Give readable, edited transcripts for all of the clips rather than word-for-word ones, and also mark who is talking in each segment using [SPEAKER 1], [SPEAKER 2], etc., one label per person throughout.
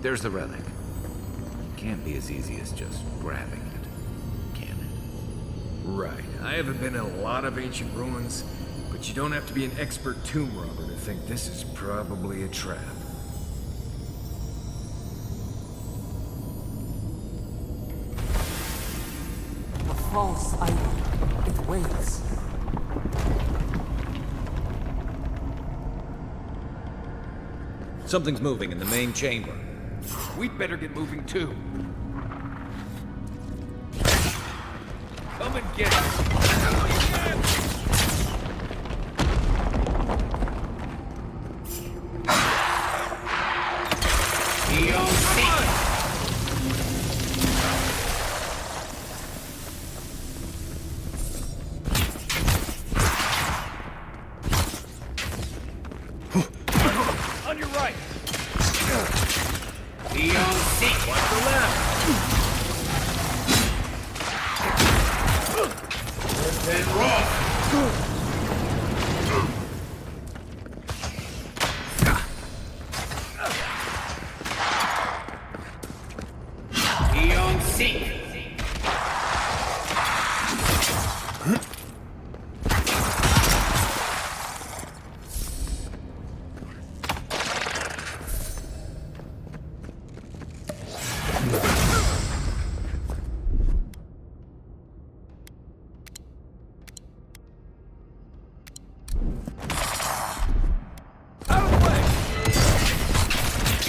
[SPEAKER 1] There's the relic. It can't be as easy as just grabbing it, can it?
[SPEAKER 2] Right. I haven't been in a lot of ancient ruins, but you don't have to be an expert tomb robber to think this is probably a trap.
[SPEAKER 3] A false idol. It waits.
[SPEAKER 4] Something's moving in the main chamber.
[SPEAKER 2] We'd better get moving too. Come and get it! On your right! Watch the left!
[SPEAKER 5] Then roll! Eon Seek!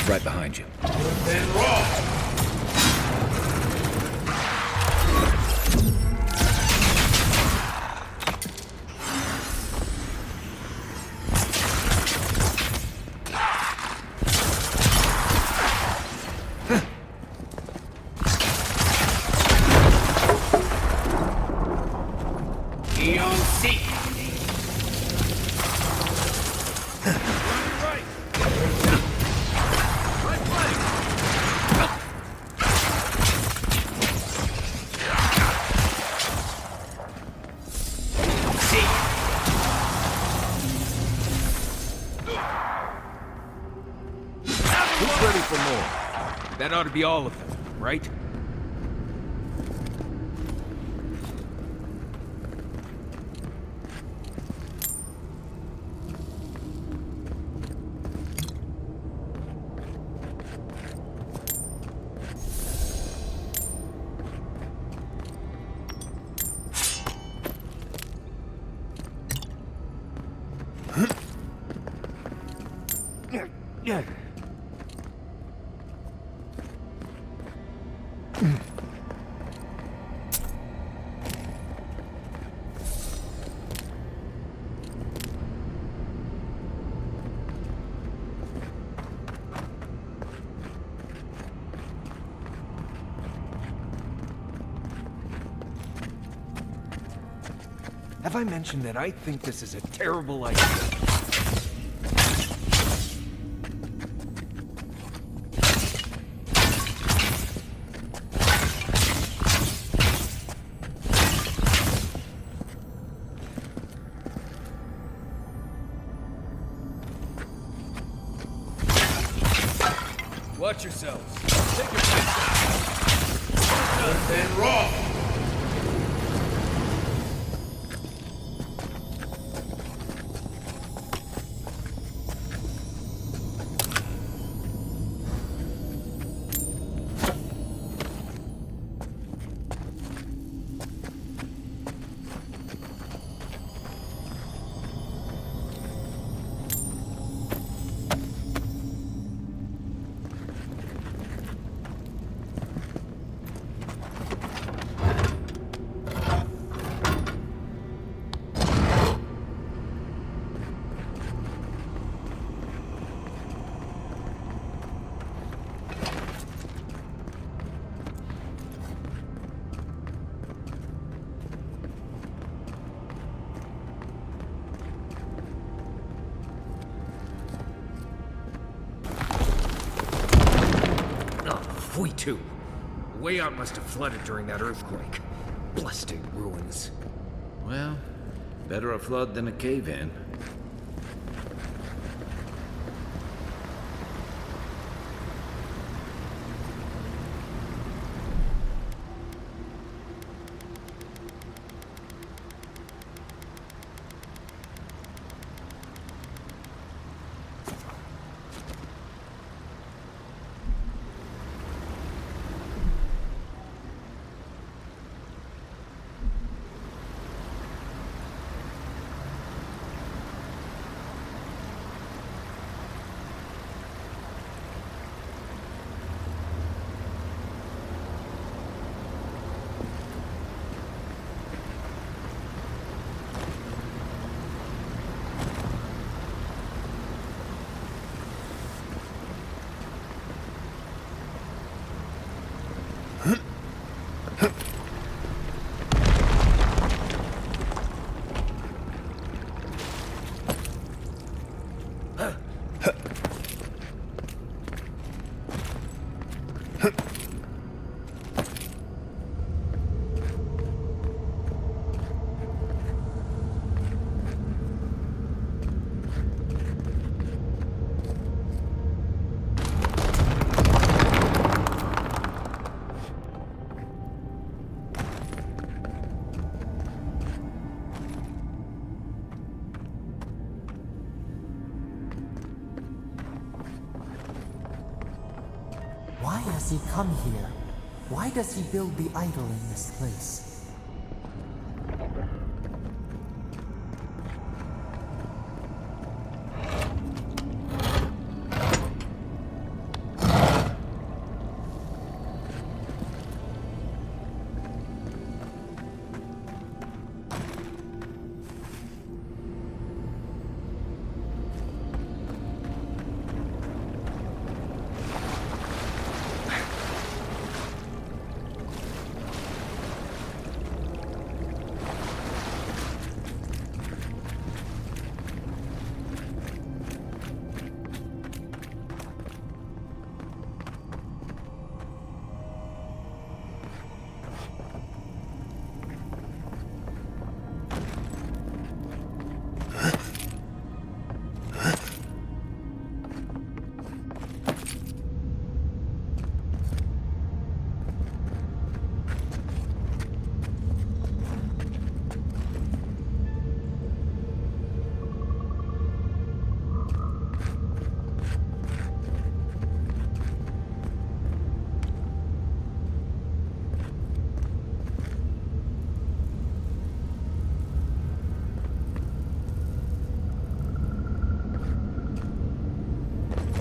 [SPEAKER 4] Right behind you.
[SPEAKER 5] Then roll! Eon Seek!
[SPEAKER 2] Right! Right flank!
[SPEAKER 5] Seek!
[SPEAKER 2] Who's ready for more? That ought to be all of them, right? Yeah. Have I mentioned that I think this is a terrible idea? Watch yourselves. Take your place.
[SPEAKER 5] Then roll!
[SPEAKER 2] We too. The way out must have flooded during that earthquake. Blasted ruins.
[SPEAKER 1] Well, better a flood than a cave-in.
[SPEAKER 3] Why has he come here? Why does he build the idol in this place?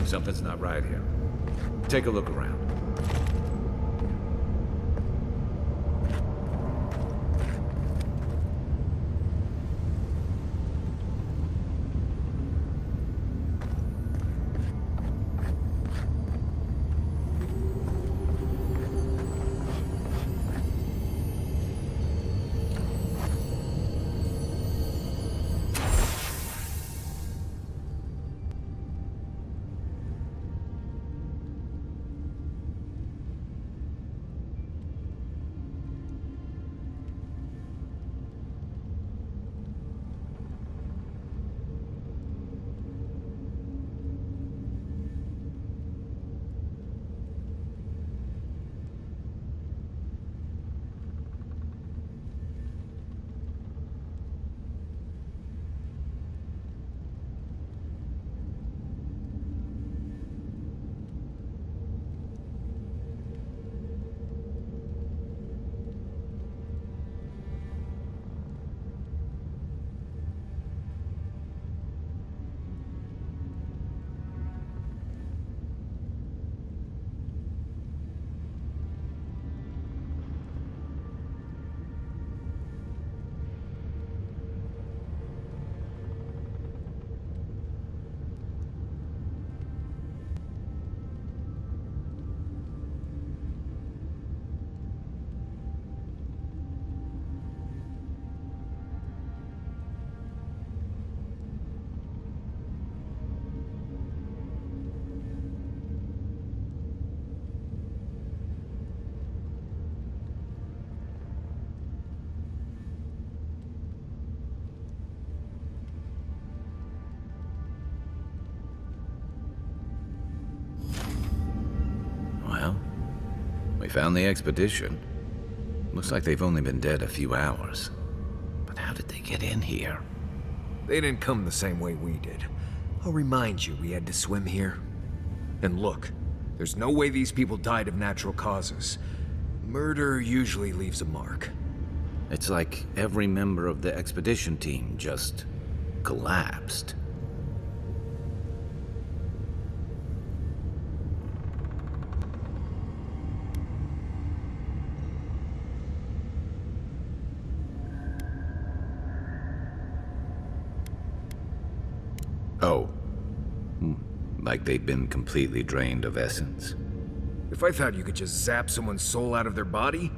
[SPEAKER 1] Something's not right here. Take a look around. We found the expedition. Looks like they've only been dead a few hours. But how did they get in here?
[SPEAKER 2] They didn't come the same way we did. I'll remind you we had to swim here. And look, there's no way these people died of natural causes. Murder usually leaves a mark.
[SPEAKER 1] It's like every member of the expedition team just collapsed. Oh. Like they've been completely drained of essence?
[SPEAKER 2] If I thought you could just zap someone's soul out of their body,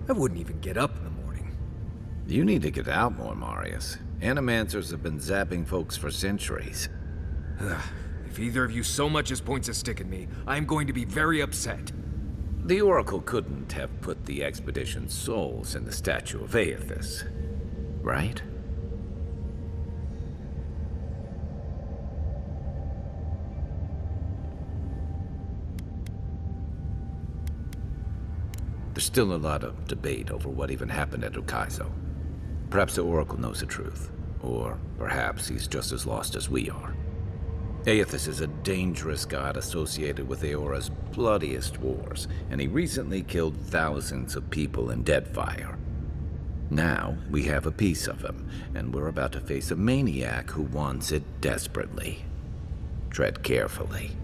[SPEAKER 2] I wouldn't even get up in the morning.
[SPEAKER 1] You need to get out more, Marius. Animancers have been zapping folks for centuries.
[SPEAKER 2] If either of you so much as points a stick at me, I'm going to be very upset.
[SPEAKER 1] The Oracle couldn't have put the expedition's souls in the statue of Aethys, right? There's still a lot of debate over what even happened at Ukaizo. Perhaps the Oracle knows the truth, or perhaps he's just as lost as we are. Aethys is a dangerous god associated with Eora's bloodiest wars, and he recently killed thousands of people in Deadfire. Now, we have a piece of him, and we're about to face a maniac who wants it desperately. Tread carefully.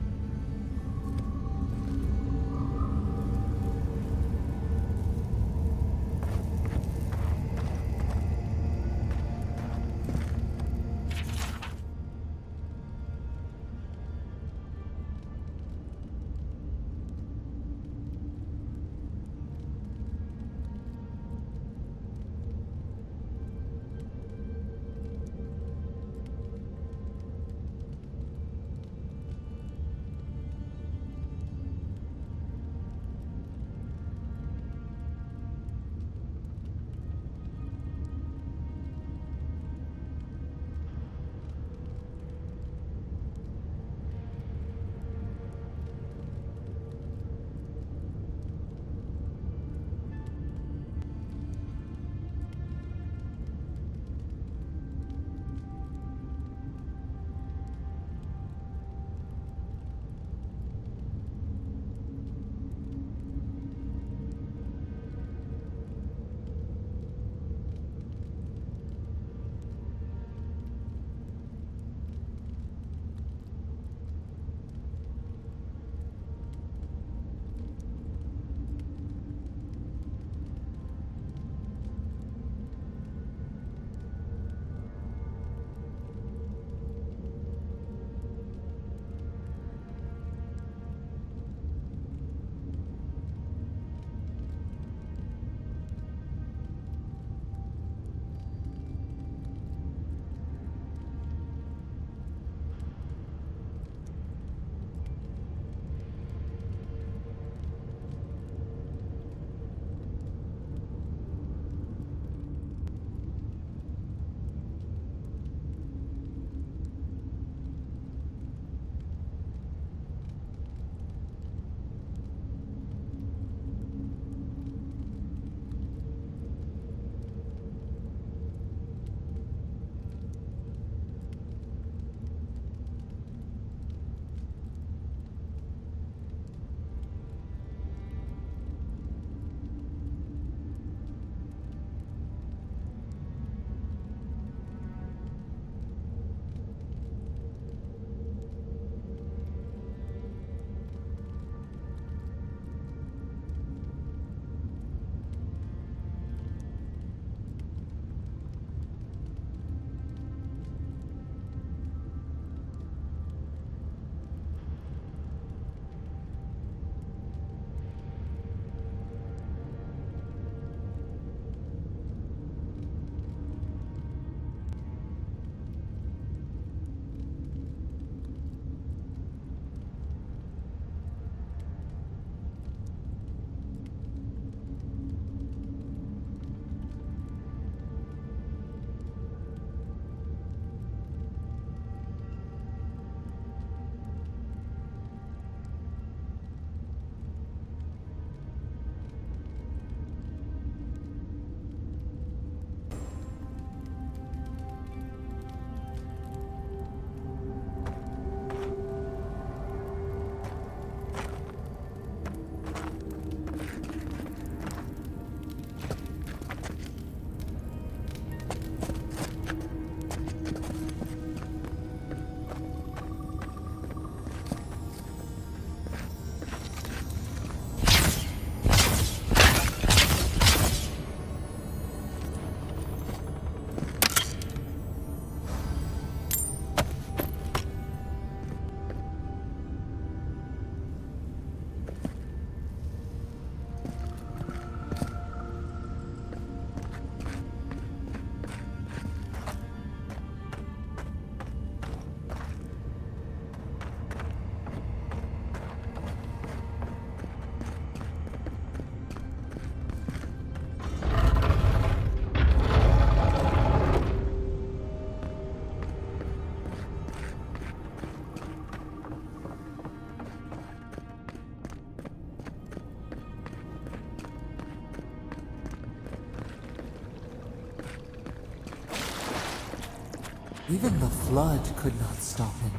[SPEAKER 3] Even the flood could not stop him.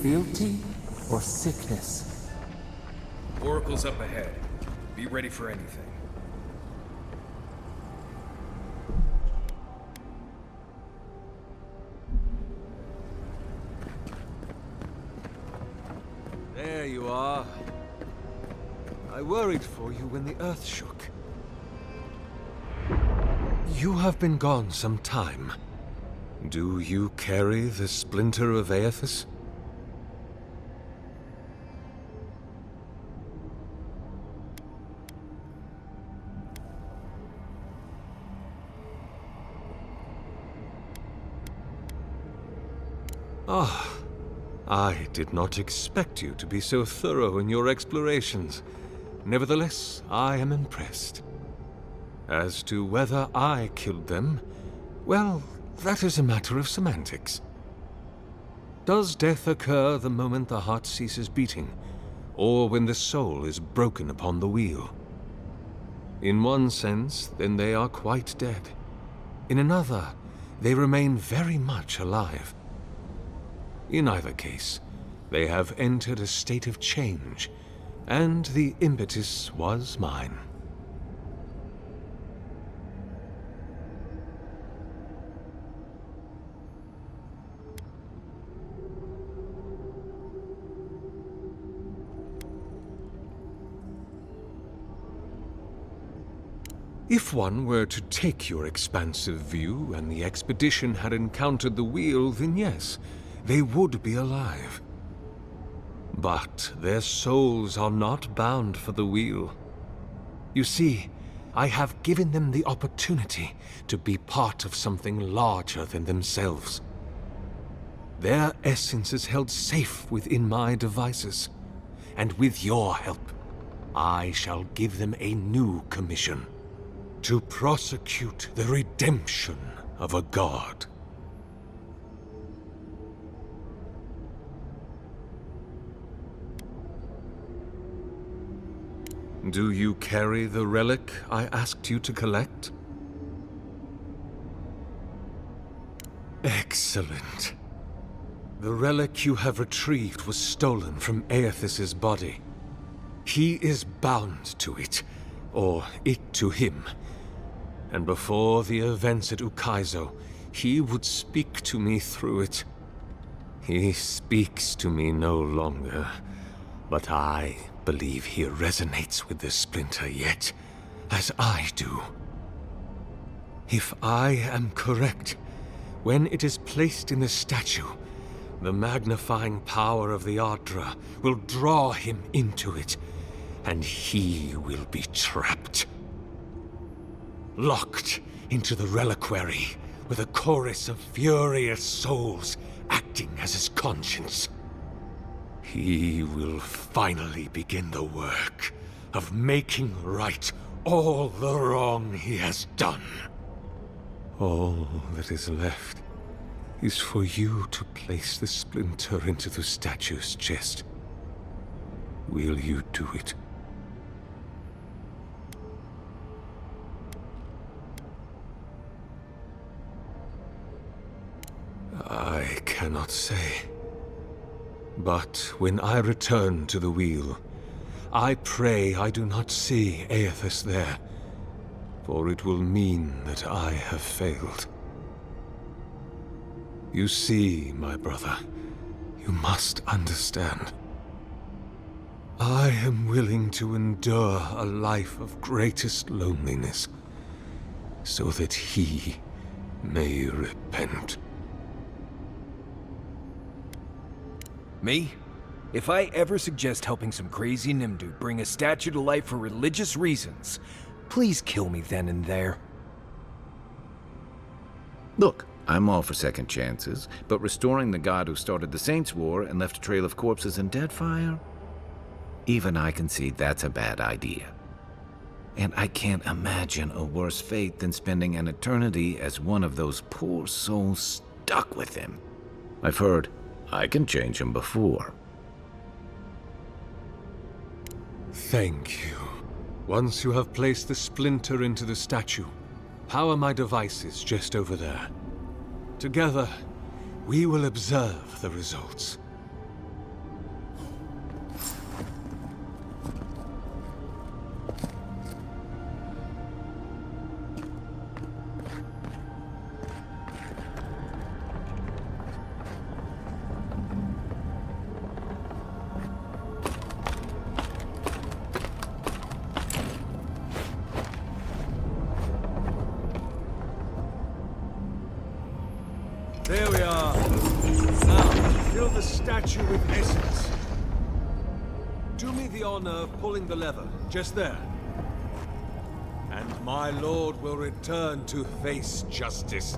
[SPEAKER 3] fealty or sickness?
[SPEAKER 2] Oracle's up ahead. Be ready for anything.
[SPEAKER 6] There you are. I worried for you when the earth shook. You have been gone some time. Do you carry the splinter of Aethys? Ah, I did not expect you to be so thorough in your explorations. Nevertheless, I am impressed. As to whether I killed them, well, that is a matter of semantics. Does death occur the moment the heart ceases beating, or when the soul is broken upon the wheel? In one sense, then they are quite dead. In another, they remain very much alive. In either case, they have entered a state of change, and the impetus was mine. If one were to take your expansive view and the expedition had encountered the wheel, then yes, they would be alive. But their souls are not bound for the wheel. You see, I have given them the opportunity to be part of something larger than themselves. Their essence is held safe within my devices, and with your help, I shall give them a new commission: to prosecute the redemption of a god. Do you carry the relic I asked you to collect? Excellent. The relic you have retrieved was stolen from Aethys' body. He is bound to it, or it to him. And before the events at Ukaizo, he would speak to me through it. He speaks to me no longer, but I believe he resonates with the splinter yet, as I do. If I am correct, when it is placed in the statue, the magnifying power of the Ardra will draw him into it, and he will be trapped. Locked into the reliquary with a chorus of furious souls acting as his conscience. He will finally begin the work of making right all the wrong he has done. All that is left is for you to place the splinter into the statue's chest. Will you do it? I cannot say. But when I return to the wheel, I pray I do not see Aethys there, for it will mean that I have failed. You see, my brother, you must understand. I am willing to endure a life of greatest loneliness, so that he may repent.
[SPEAKER 2] Me? If I ever suggest helping some crazy Nimdu bring a statue to life for religious reasons, please kill me then and there.
[SPEAKER 1] Look, I'm all for second chances, but restoring the god who started the Saints' War and left a trail of corpses in Deadfire? Even I can see that's a bad idea. And I can't imagine a worse fate than spending an eternity as one of those poor souls stuck with him. I've heard I can change him before.
[SPEAKER 6] Thank you. Once you have placed the splinter into the statue, power my devices just over there. Together, we will observe the results. There we are. Now, fill the statue with essence. Do me the honor of pulling the lever, just there. And my lord will return to face justice.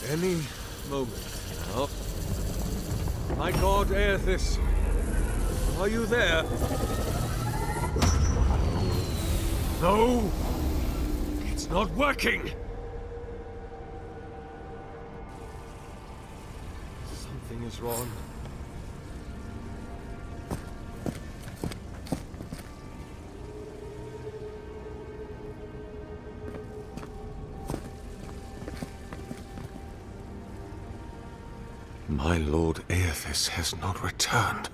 [SPEAKER 6] Any moment now. My god, Aethys, are you there? No! It's not working! Something is wrong. My lord Aethys has not returned.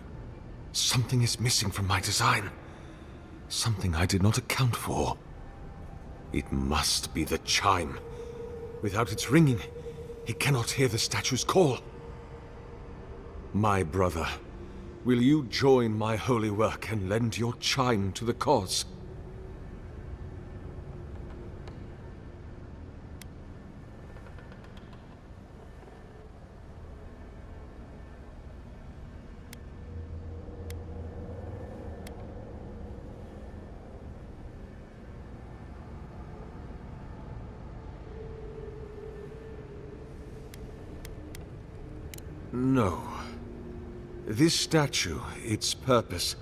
[SPEAKER 6] Something is missing from my design. Something I did not account for. It must be the chime. Without its ringing, he cannot hear the statue's call. My brother, will you join my holy work and lend your chime to the cause? No. This statue, its purpose,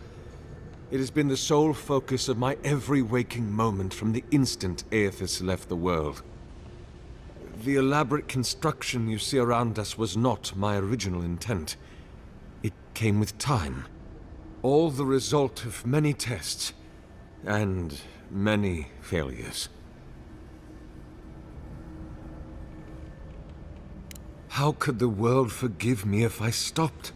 [SPEAKER 6] it has been the sole focus of my every waking moment from the instant Aethys left the world. The elaborate construction you see around us was not my original intent. It came with time. All the result of many tests, and many failures. How could the world forgive me if I stopped?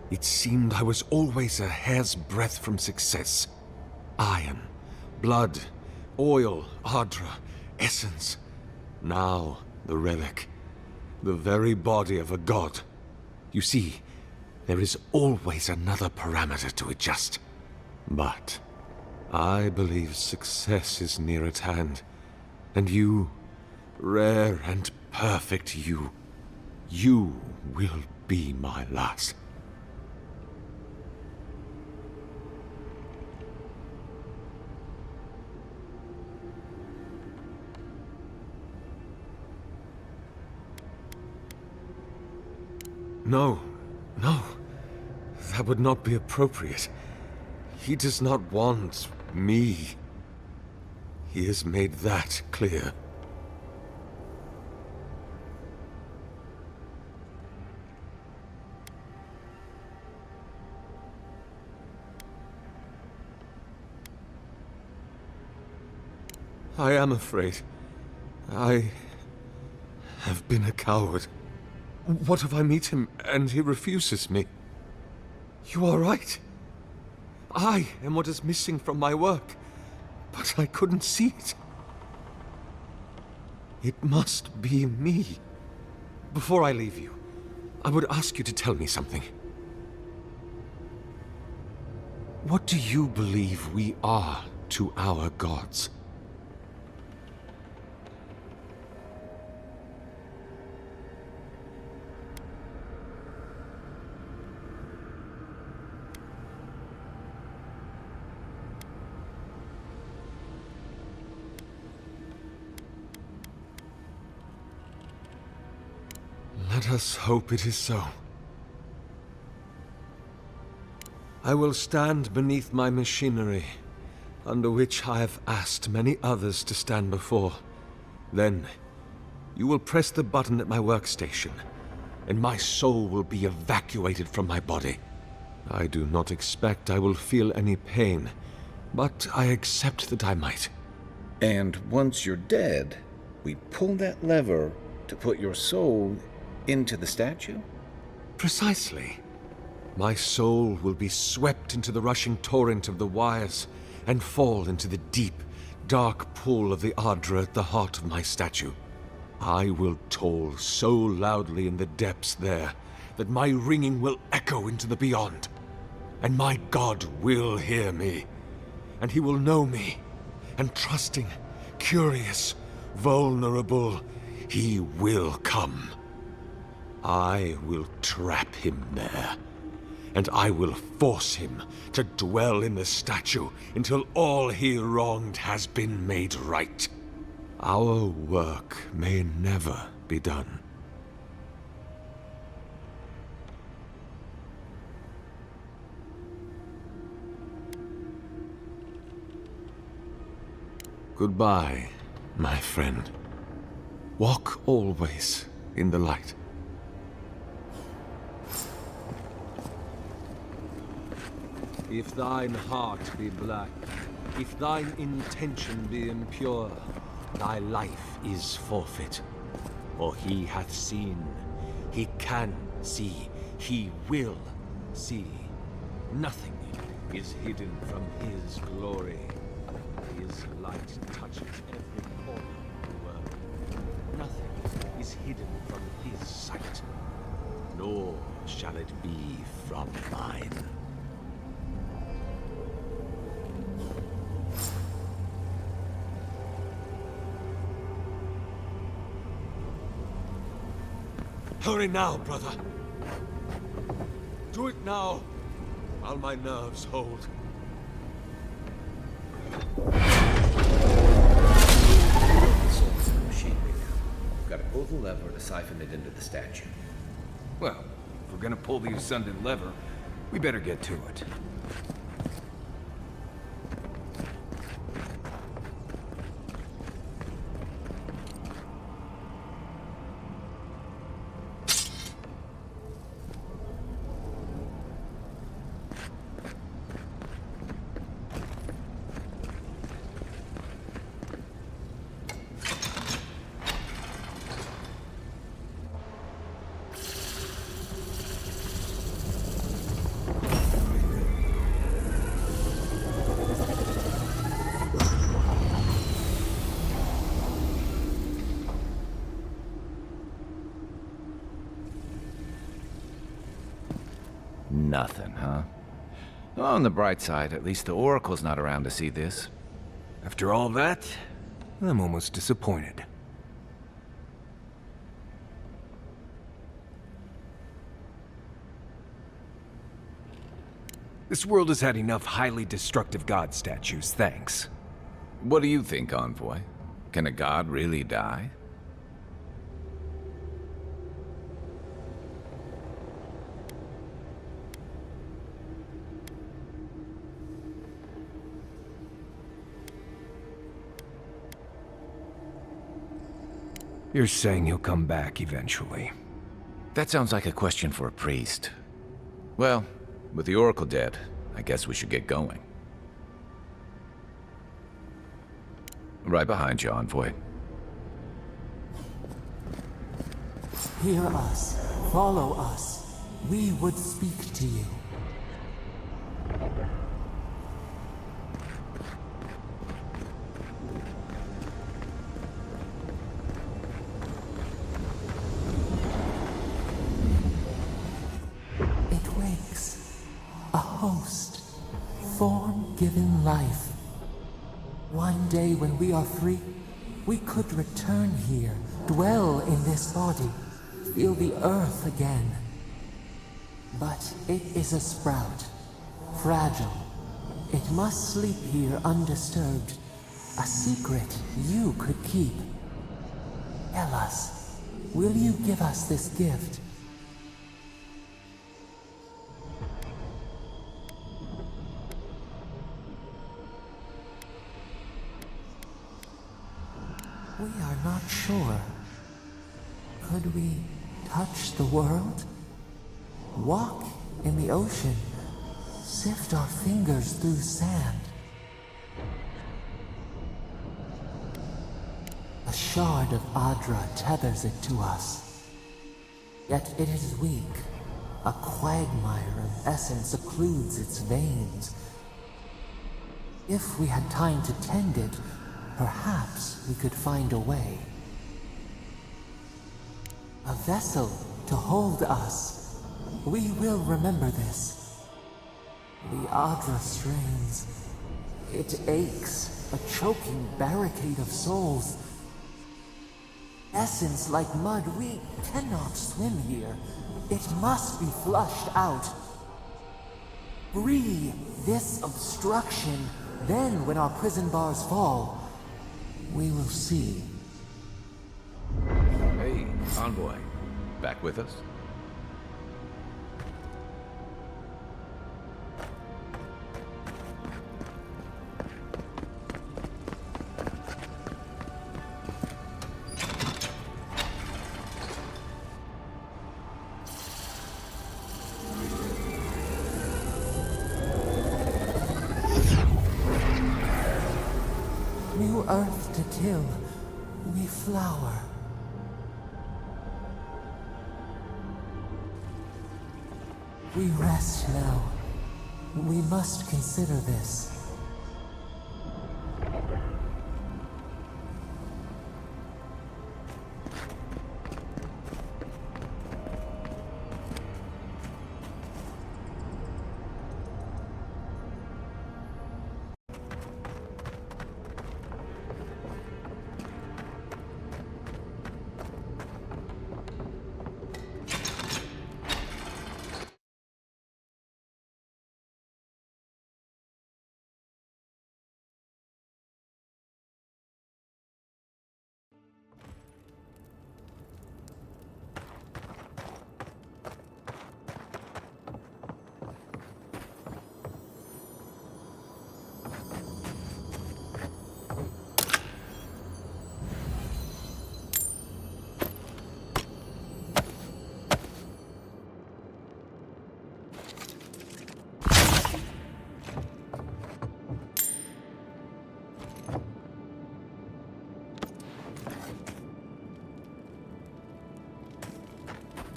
[SPEAKER 6] It seemed I was always a hair's breadth from success. Iron, blood, oil, ardra, essence. Now, the relic. The very body of a god. You see, there is always another parameter to adjust. But I believe success is near at hand. And you, rare and perfect you will be my last. No, that would not be appropriate. He does not want me. He has made that clear. I am afraid. I have been a coward. What if I meet him and he refuses me? You are right. I am what is missing from my work, but I couldn't see it. It must be me. Before I leave you, I would ask you to tell me something. What do you believe we are to our gods? Let us hope it is so. I will stand beneath my machinery, under which I have asked many others to stand before. Then, you will press the button at my workstation, and my soul will be evacuated from my body. I do not expect I will feel any pain, but I accept that I might.
[SPEAKER 1] And once you're dead, we pull that lever to put your soul Into the statue?
[SPEAKER 6] Precisely. My soul will be swept into the rushing torrent of the wires and fall into the deep, dark pool of the Ardra at the heart of my statue. I will toll so loudly in the depths there that my ringing will echo into the beyond. And my God will hear me, and he will know me, and trusting, curious, vulnerable, he will come. I will trap him there, and I will force him to dwell in the statue until all he wronged has been made right. Our work may never be done. Goodbye, my friend. Walk always in the light. If thine heart be black, if thine intention be impure, thy life is forfeit. For he hath seen, he can see, he will see. Nothing is hidden from his glory. His light touches every corner of the world. Nothing is hidden from his sight, nor shall it be from mine. Hurry now, brother. Do it now, while my nerves hold.
[SPEAKER 1] Got to pull the lever to siphon it into the statue.
[SPEAKER 2] Well, if we're gonna pull the Ascendant lever, we better get to it.
[SPEAKER 1] Nothing, huh? On the bright side, at least the Oracle's not around to see this.
[SPEAKER 2] After all that, I'm almost disappointed. This world has had enough highly destructive god statues, thanks.
[SPEAKER 1] What do you think, Envoy? Can a god really die?
[SPEAKER 2] You're saying he'll come back eventually.
[SPEAKER 1] That sounds like a question for a priest. Well, with the Oracle dead, I guess we should get going. Right behind you, Envoy.
[SPEAKER 3] Hear us. Follow us. We would speak to you. It wakes. A host. Form-given life. One day when we are free, we could return here, dwell in this body, feel the earth again. But it is a sprout, fragile. It must sleep here undisturbed. A secret you could keep. Tell us, will you give us this gift? We are not sure. Could we touch the world? Walk in the ocean? Sift our fingers through sand? A shard of Adra tethers it to us. Yet it is weak. A quagmire of essence occludes its veins. If we had time to tend it, perhaps we could find a way. A vessel to hold us. We will remember this. The Adra strains. It aches, a choking barricade of souls. Essence like mud, we cannot swim here. It must be flushed out. Free this obstruction. Then, when our prison bars fall, we will see.
[SPEAKER 1] Hey, envoy. Back with us?
[SPEAKER 3] New earth to till, we flower. We rest now. We must consider this.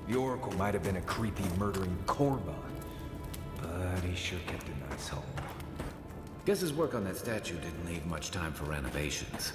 [SPEAKER 2] The Oracle might have been a creepy, murdering Korban, but he sure kept a nice home.
[SPEAKER 1] Guess his work on that statue didn't leave much time for renovations.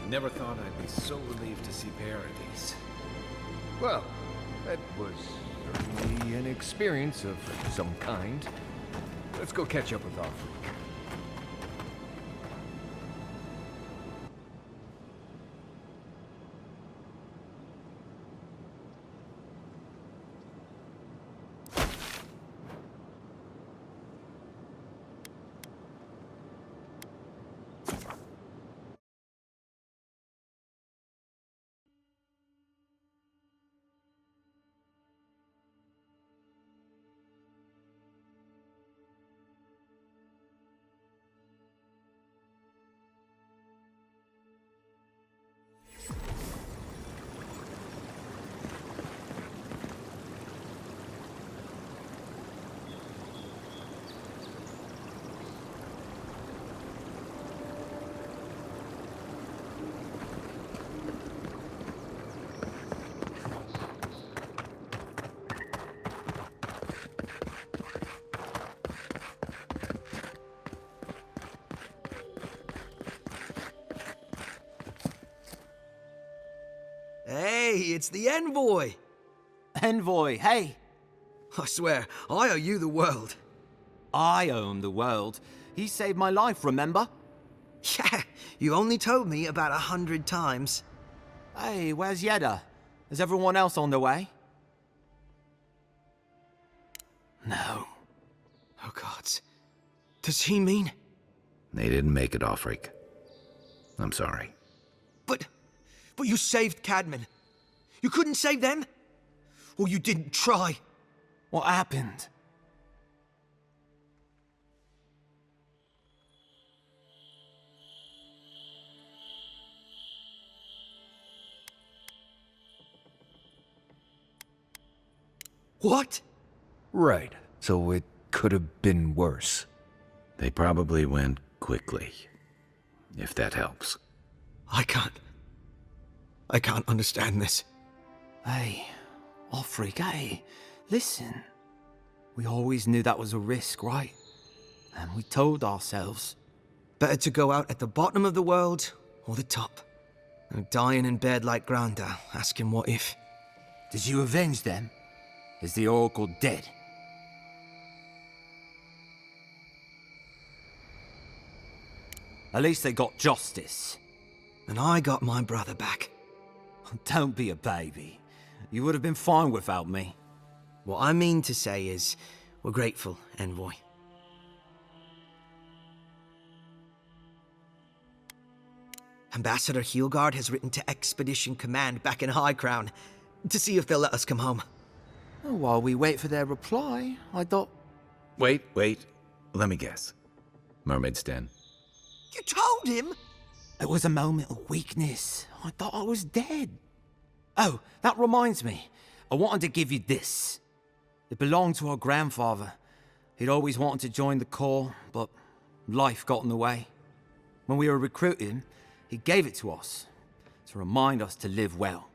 [SPEAKER 1] Never thought I'd be so relieved to see Paradise.
[SPEAKER 2] Well, that was certainly an experience of some kind. Let's go catch up with our freak. Hey, it's the envoy!
[SPEAKER 7] Envoy, hey!
[SPEAKER 2] I swear, I owe you the world.
[SPEAKER 7] I owe him the world. He saved my life, remember?
[SPEAKER 2] Yeah, you only told me about 100 times.
[SPEAKER 7] Hey, where's Yeda? Is everyone else on their way? No.
[SPEAKER 2] Oh, gods. Does he mean...
[SPEAKER 1] They didn't make it, Offric. I'm sorry.
[SPEAKER 2] But you saved Cadman. You couldn't save them? Or you didn't try?
[SPEAKER 7] What happened?
[SPEAKER 2] What? Right. So it could have been worse.
[SPEAKER 1] They probably went quickly, if that helps.
[SPEAKER 2] I can't understand this.
[SPEAKER 7] Hey, Offric, hey, listen. We always knew that was a risk, right? And we told ourselves.
[SPEAKER 2] Better to go out at the bottom of the world or the top. And dying in bed like Granda, asking what if.
[SPEAKER 7] Did you avenge them? Is the Oracle dead? At least they got justice.
[SPEAKER 2] And I got my brother back.
[SPEAKER 7] Don't be a baby. You would have been fine without me.
[SPEAKER 2] What I mean to say is, we're grateful, Envoy. Ambassador Heelgard has written to Expedition Command back in High Crown to see if they'll let us come home.
[SPEAKER 7] While we wait for their reply, I thought...
[SPEAKER 1] Wait. Let me guess. Mermaid's Den.
[SPEAKER 2] You told him?
[SPEAKER 7] It was a moment of weakness. I thought I was dead. Oh, that reminds me. I wanted to give you this. It belonged to our grandfather. He'd always wanted to join the Corps, but life got in the way. When we were recruiting, he gave it to us to remind us to live well.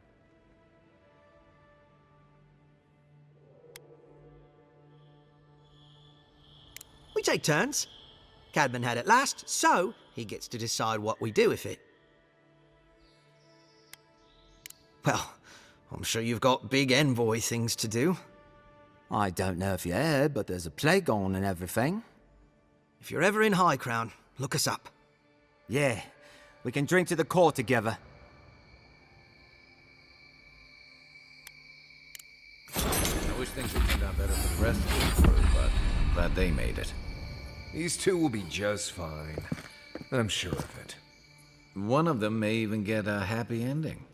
[SPEAKER 2] We take turns. Cadman had it last, so he gets to decide what we do with it. Well, I'm sure you've got big envoy things to do.
[SPEAKER 7] I don't know if you heard, but there's a plague on and everything.
[SPEAKER 2] If you're ever in High Crown, look us up.
[SPEAKER 7] Yeah, we can drink to the Corps together.
[SPEAKER 1] I wish things had turned out better for the rest of the crew, but I'm glad they made it.
[SPEAKER 2] These two will be just fine. I'm sure of it.
[SPEAKER 1] One of them may even get a happy ending.